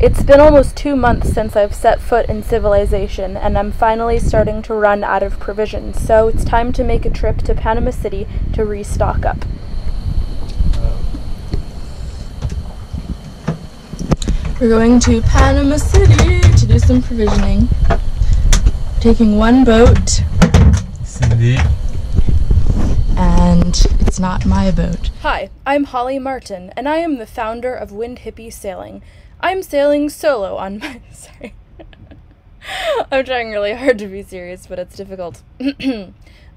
It's been almost 2 months since I've set foot in civilization, and I'm finally starting to run out of provisions, so it's time to make a trip to Panama City to restock up. We're going to Panama City to do some provisioning. Taking one boat. Cindy. And it's not my boat. Hi, I'm Holly Martin, and I am the founder of WINDHIPPIE Sailing. I'm sailing solo on my... Sorry. I'm trying really hard to be serious, but it's difficult.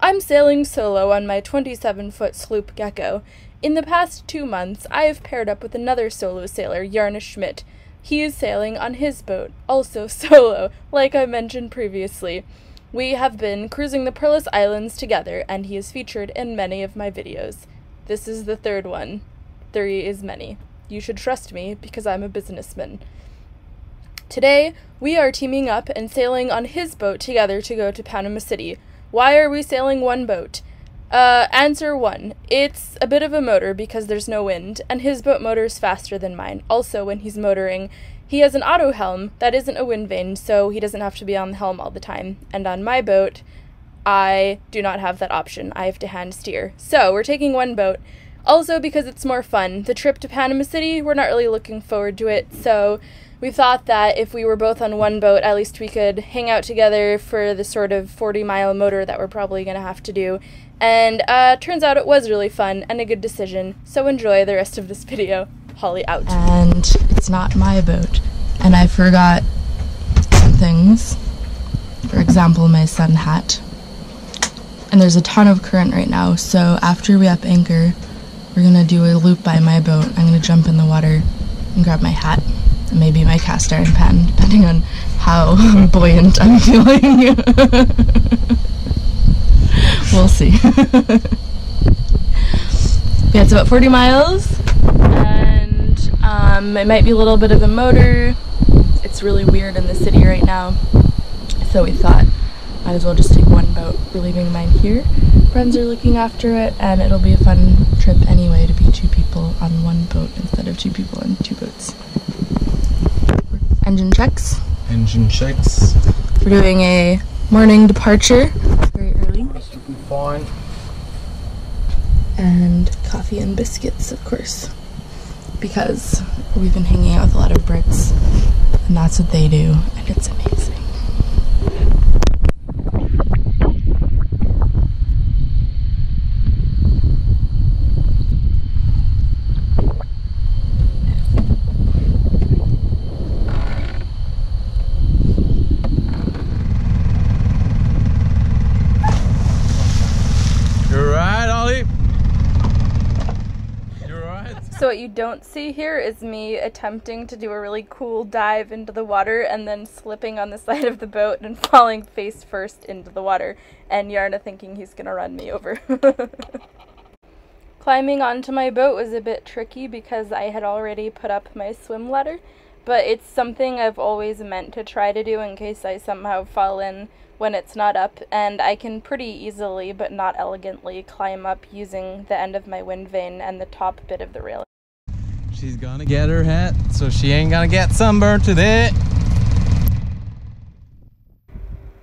I'm sailing solo on my 27-foot sloop Gecko. In the past 2 months, I have paired up with another solo sailor, Jarne Schmidt. He is sailing on his boat, also solo, like I mentioned previously. We have been cruising the PERLAS Islands together, and he is featured in many of my videos. This is the third one. 3 is many. You should trust me, because I'm a businessman. Today, we are teaming up and sailing on his boat together to go to Panama City. Why are we sailing one boat? Answer 1. It's a bit of a motor because there's no wind, and his boat motor's faster than mine. Also, when he's motoring, he has an AUTOHELM that isn't a wind vane, so he doesn't have to be on the helm all the time. And on my boat, I do not have that option. I have to hand steer. So, we're taking one boat. Also, because it's more fun. The trip to Panama City, we're not really looking forward to it, so we thought that if we were both on one boat, at least we could hang out together for the sort of 40-mile motor that we're probably going to have to do. And turns out it was really fun and a good decision, so enjoy the rest of this video. Holly out. And it's not my boat, and I forgot some things. For example, my sun hat. And there's a ton of current right now, so after we up anchor, we're gonna do a loop by my boat. I'm gonna jump in the water and grab my hat and maybe my cast iron pan, depending on how buoyant I'm feeling. We'll see. Yeah, it's about 40 miles, and it might be a little bit of a motor. It's really weird in the city right now, so we thought might as well just take one boat. We're leaving mine here. Friends are looking after it, and it'll be a fun trip anyway to be 2 people on one boat instead of 2 people on 2 boats. Engine checks. Engine checks. We're doing a morning departure, very early. That's looking fine. And coffee and biscuits, of course, because we've been hanging out with a lot of Brits, and that's what they do, and it's amazing. So what you don't see here is me attempting to do a really cool dive into the water and then slipping on the side of the boat and falling face first into the water, and Jarne thinking he's gonna run me over. Climbing onto my boat was a bit tricky because I had already put up my swim ladder, but it's something I've always meant to try to do in case I somehow fall in when it's not up, and I can pretty easily but not elegantly climb up using the end of my wind vane and the top bit of the railing. She's gonna get her hat, so she ain't gonna get sunburned today.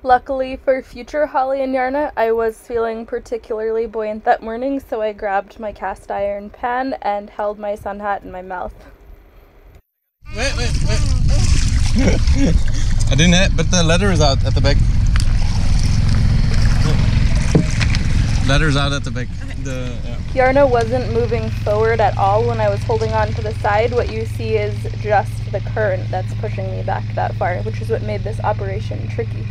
Luckily for future Holly and Jarne, I was feeling particularly buoyant that morning, so I grabbed my cast iron pan and held my sun hat in my mouth. Wait. I didn't hit, but the letter is out at the back. Letter's out at the back. Jarne wasn't moving forward at all when I was holding on to the side. What you see is just the current that's pushing me back that far, which is what made this operation tricky.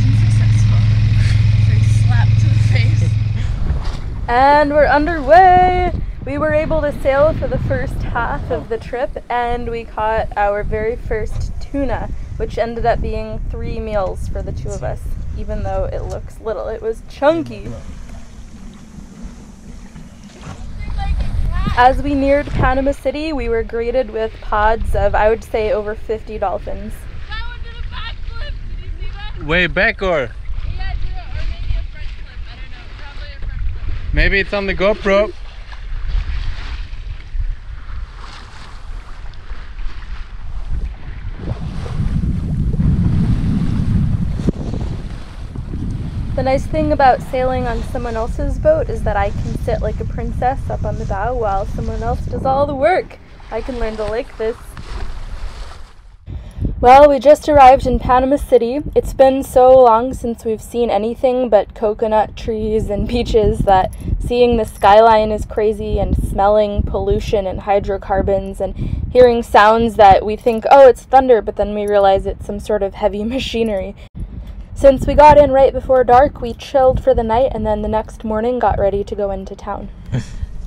Unsuccessful. Slap to the face. And we're underway! We were able to sail for the first half of the trip, and we caught our very first tuna, which ended up being 3 meals for the 2 of us. Even though it looks little, it was chunky. As we neared Panama City, we were greeted with pods of, I would say, over 50 dolphins. That one did a backflip. Did you see that? Way back, or? Yeah, I did it. Or maybe a French flip. I don't know. Probably a French flip. Maybe it's on the GoPro. The nice thing about sailing on someone else's boat is that I can sit like a princess up on the bow while someone else does all the work. I can learn to like this. Well, we just arrived in Panama City. It's been so long since we've seen anything but coconut trees and beaches that seeing the skyline is crazy, and smelling pollution and hydrocarbons and hearing sounds that we think, oh, it's thunder, but then we realize it's some sort of heavy machinery. Since we got in right before dark, we chilled for the night and then the next morning got ready to go into town.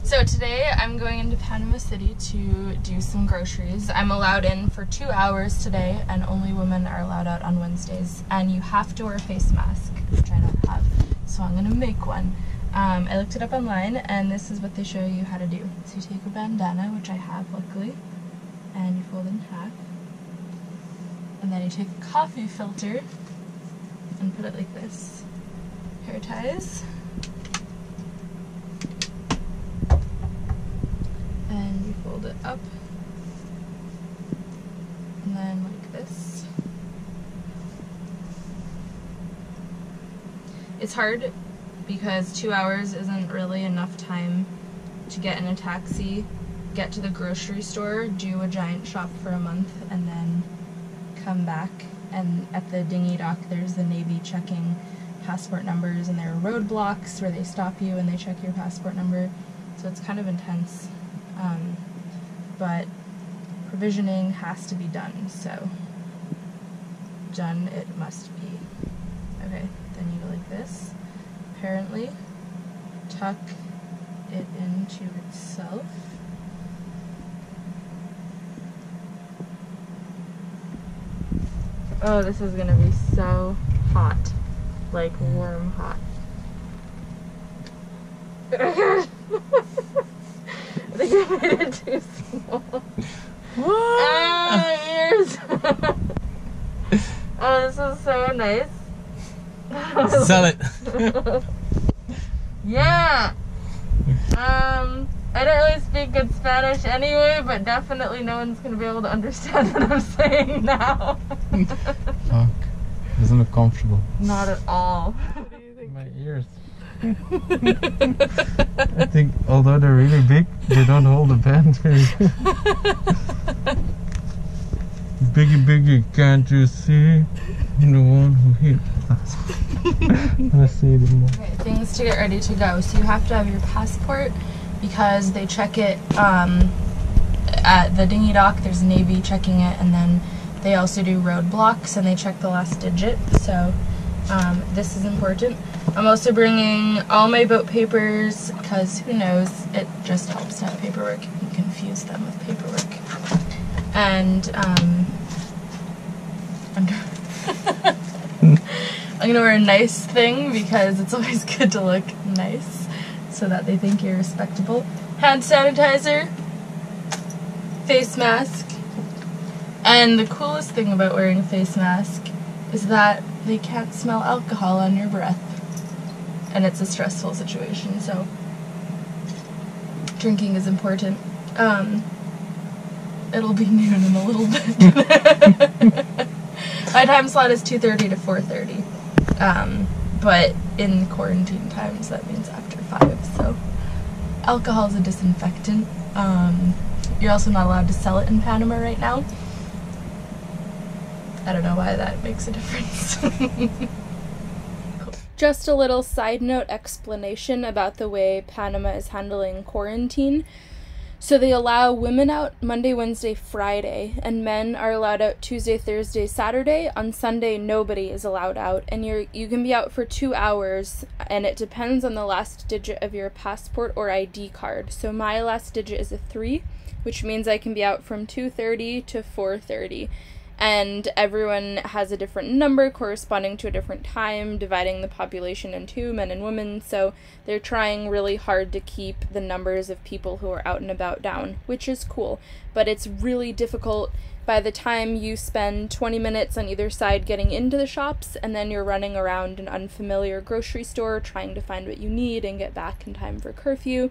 So today I'm going into Panama City to do some groceries. I'm allowed in for 2 hours today, and only women are allowed out on Wednesdays. And you have to wear a face mask, which I don't have, so I'm gonna make one. I looked it up online, and this is what they show you how to do. So you take a bandana, which I have luckily, and you fold it in half. And then you take a coffee filter and put it like this. Hair ties. And you fold it up, and then like this. It's hard because 2 hours isn't really enough time to get in a taxi, get to the grocery store, do a giant shop for a month, and then come back. And at the dinghy dock there's the Navy checking passport numbers, and there are roadblocks where they stop you and they check your passport number, so it's kind of intense. But provisioning has to be done, so done it must be. Okay, then you go like this. Apparently, tuck it into itself. Oh, this is gonna be so hot, like warm hot. I think I made it too small. Ah, ears! Oh, this is so nice. Sell it. Yeah! I don't really speak good Spanish anyway, but definitely no one's gonna be able to understand what I'm saying now. Fuck. Doesn't look comfortable. Not at all. What do you think? My ears. I think although they're really big, they don't hold the band very good. Biggie, can't you see? I'm the one who hit us. Let's see it more. Okay, things to get ready to go. So you have to have your passport because they check it at the dinghy dock. There's Navy checking it, and then they also do roadblocks and they check the last digit. So this is important. I'm also bringing all my boat papers because who knows, it just helps to have paperwork. You can confuse them with paperwork. And I'm gonna wear a nice thing because it's always good to look nice so that they think you're respectable. Hand sanitizer, face mask, and the coolest thing about wearing a face mask is that they can't smell alcohol on your breath. And it's a stressful situation, so drinking is important. It'll be noon in a little bit. My time slot is 2:30 to 4:30, but in quarantine times that means after 5, so alcohol is a disinfectant. You're also not allowed to sell it in Panama right now. I don't know why that makes a difference. Just a little side note explanation about the way Panama is handling quarantine. So they allow women out Monday, Wednesday, Friday, and men are allowed out Tuesday, Thursday, Saturday. On Sunday, nobody is allowed out, and you can be out for 2 hours, and it depends on the last digit of your passport or ID card. So my last digit is a 3, which means I can be out from 2:30 to 4:30. And everyone has a different number corresponding to a different time, dividing the population in 2, men and women, so they're trying really hard to keep the numbers of people who are out and about down, which is cool, but it's really difficult by the time you spend 20 minutes on either side getting into the shops, and then you're running around an unfamiliar grocery store trying to find what you need and get back in time for curfew.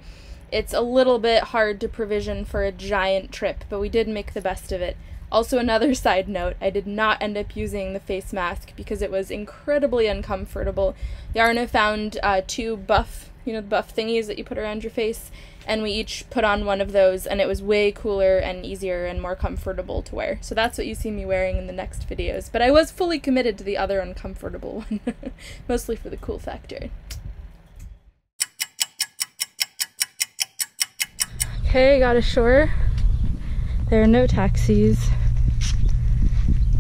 It's a little bit hard to provision for a giant trip, but we did make the best of it. Also, another side note, I did not end up using the face mask because it was incredibly uncomfortable. Yarna found two buff, the buff thingies that you put around your face, and we each put on one of those, and it was way cooler and easier and more comfortable to wear. So that's what you see me wearing in the next videos. But I was fully committed to the other uncomfortable one, mostly for the cool factor. Okay, got ashore. There are no taxis.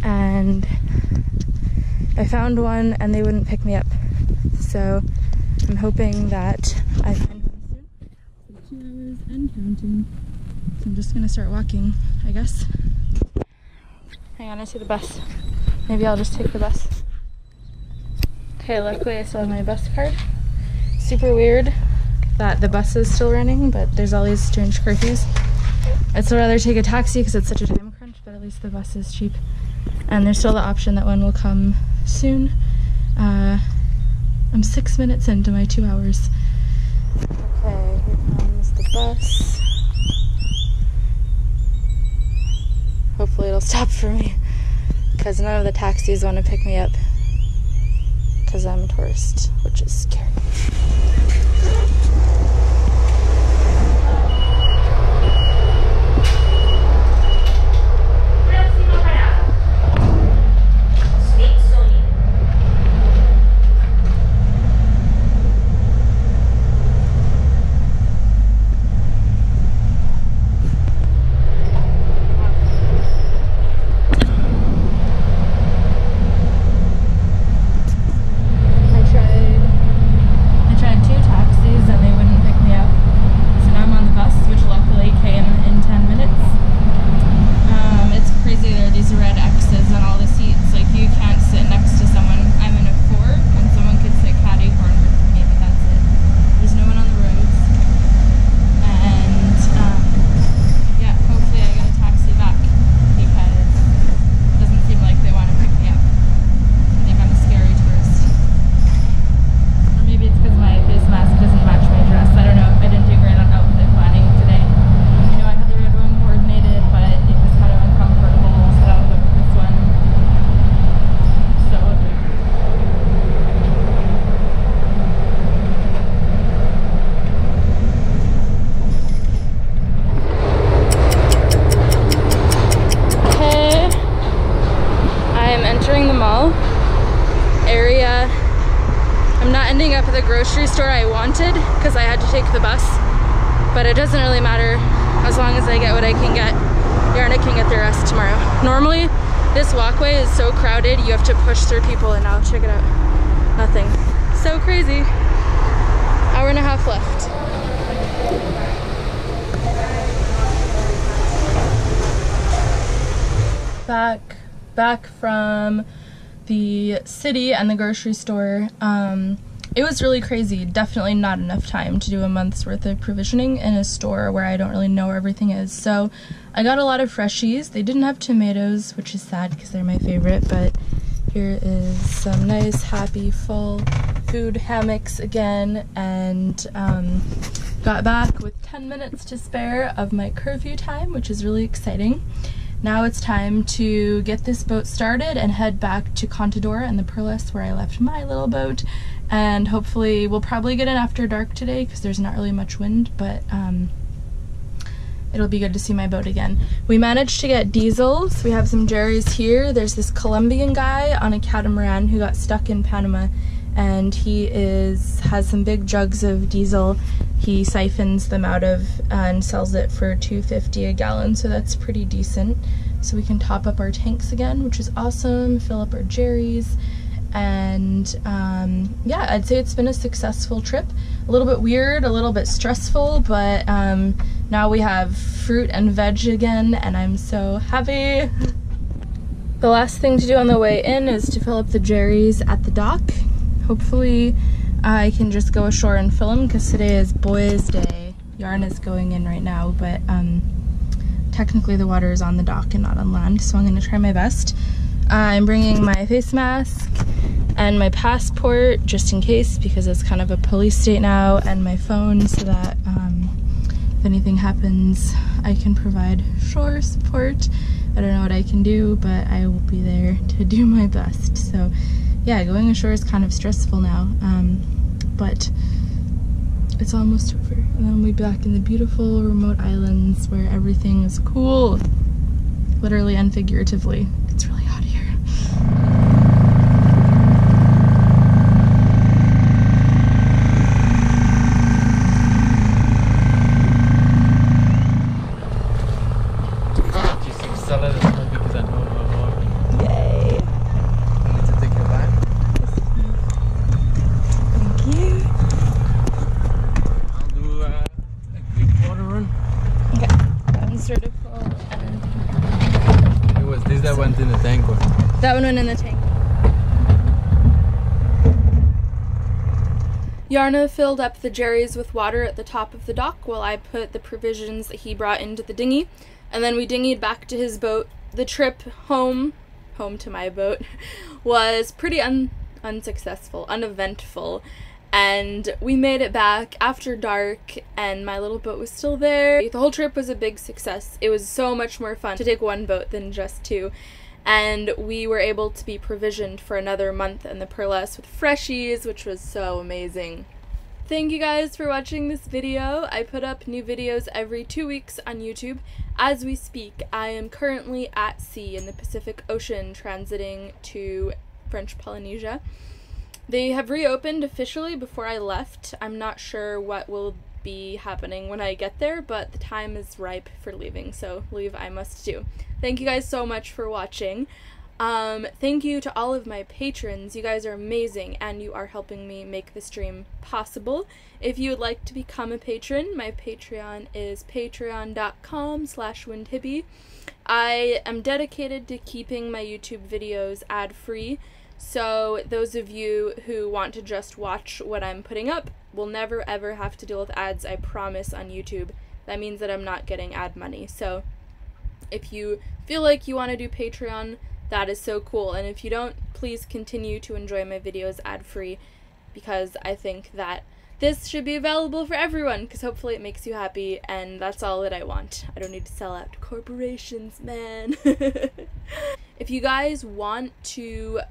And I found one and they wouldn't pick me up. So I'm hoping that I find one soon. 2 hours and counting. So I'm just gonna start walking, I guess. Hang on, I see the bus. Maybe I'll just take the bus. Okay, luckily I still have my bus card. Super weird that the bus is still running, but there's all these strange curfews. I'd still rather take a taxi because it's such a time crunch, but at least the bus is cheap. And there's still the option that one will come soon. I'm 6 minutes into my 2 hours. Okay, here comes the bus. Hopefully it'll stop for me, because none of the taxis want to pick me up because I'm a tourist, which is scary. Grocery store I wanted because I had to take the bus, but it doesn't really matter as long as I get what I can get. Yarna can get the rest tomorrow. Normally this walkway is so crowded you have to push through people, and now check it out, nothing. So crazy. Hour and a half left. Back from the city and the grocery store. It was really crazy. Definitely not enough time to do a month's worth of provisioning in a store where I don't really know where everything is. So I got a lot of freshies. They didn't have tomatoes, which is sad because they're my favorite, but here is some nice, happy, full food hammocks again, and got back with 10 minutes to spare of my curfew time, which is really exciting. Now it's time to get this boat started and head back to Contadora and the PERLAS where I left my little boat, and hopefully we'll probably get in after dark today because there's not really much wind, but it'll be good to see my boat again. We managed to get diesels. We have some Jerry's here. There's this Colombian guy on a catamaran who got stuck in Panama, and he has some big jugs of diesel. He siphons them out of and sells it for $2.50 a gallon, so that's pretty decent. So we can top up our tanks again, which is awesome, fill up our Jerry's, and yeah, I'd say it's been a successful trip. A little bit weird, a little bit stressful, but now we have fruit and veg again, and I'm so happy. The last thing to do on the way in is to fill up the Jerry's at the dock. Hopefully I can just go ashore and fill them because today is boys' day. Yarna's going in right now, but technically the water is on the dock and not on land, so I'm going to try my best. I'm bringing my face mask and my passport just in case because it's kind of a police state now, and my phone so that if anything happens I can provide shore support. I don't know what I can do, but I will be there to do my best. So yeah, going ashore is kind of stressful now, but it's almost over. And then we'll be back in the beautiful remote islands where everything is cool, literally and figuratively. It's really hot here. That went in the tank. Or? That one went in the tank. Yarna filled up the jerrys with water at the top of the dock while I put the provisions that he brought into the dinghy, and then we dinghied back to his boat. The trip home to my boat, was pretty unsuccessful, uneventful, and we made it back after dark and my little boat was still there. The whole trip was a big success. It was so much more fun to take one boat than just two, and we were able to be provisioned for another month in the PERLAS with freshies, which was so amazing. Thank you guys for watching this video. I put up new videos every 2 weeks on YouTube. As we speak, I am currently at sea in the Pacific Ocean transiting to French Polynesia. They have reopened officially before I left. I'm not sure what will be happening when I get there, but the time is ripe for leaving, so leave I must do. Thank you guys so much for watching. Thank you to all of my patrons. You guys are amazing and you are helping me make the stream possible. If you would like to become a patron, my Patreon is patreon.com/WINDHIPPIE. I am dedicated to keeping my YouTube videos ad-free, so those of you who want to just watch what I'm putting up will never ever have to deal with ads, I promise, on YouTube. That means that I'm not getting ad money. So if you feel like you want to do Patreon, that is so cool, and if you don't, please continue to enjoy my videos ad-free, because I think that this should be available for everyone, because hopefully it makes you happy, and that's all that I want. I don't need to sell out to corporations, man. If you guys want to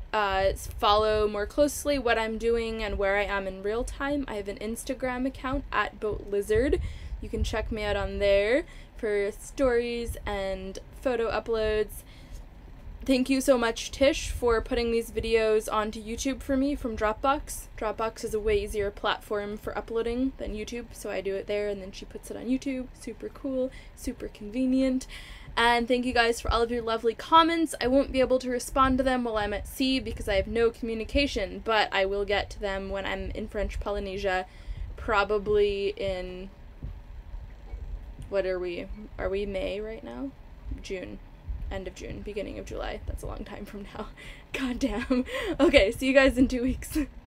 follow more closely what I'm doing and where I am in real time, I have an Instagram account at BoatLizard. You can check me out on there for stories and photo uploads. Thank you so much, Tish, for putting these videos onto YouTube for me from Dropbox. Dropbox is a way easier platform for uploading than YouTube, so I do it there and then she puts it on YouTube. Super cool, super convenient. And thank you guys for all of your lovely comments. I won't be able to respond to them while I'm at sea because I have no communication, but I will get to them when I'm in French Polynesia, probably in, what are we May right now? June. End of June, beginning of July. That's a long time from now. God damn. Okay, see you guys in 2 weeks.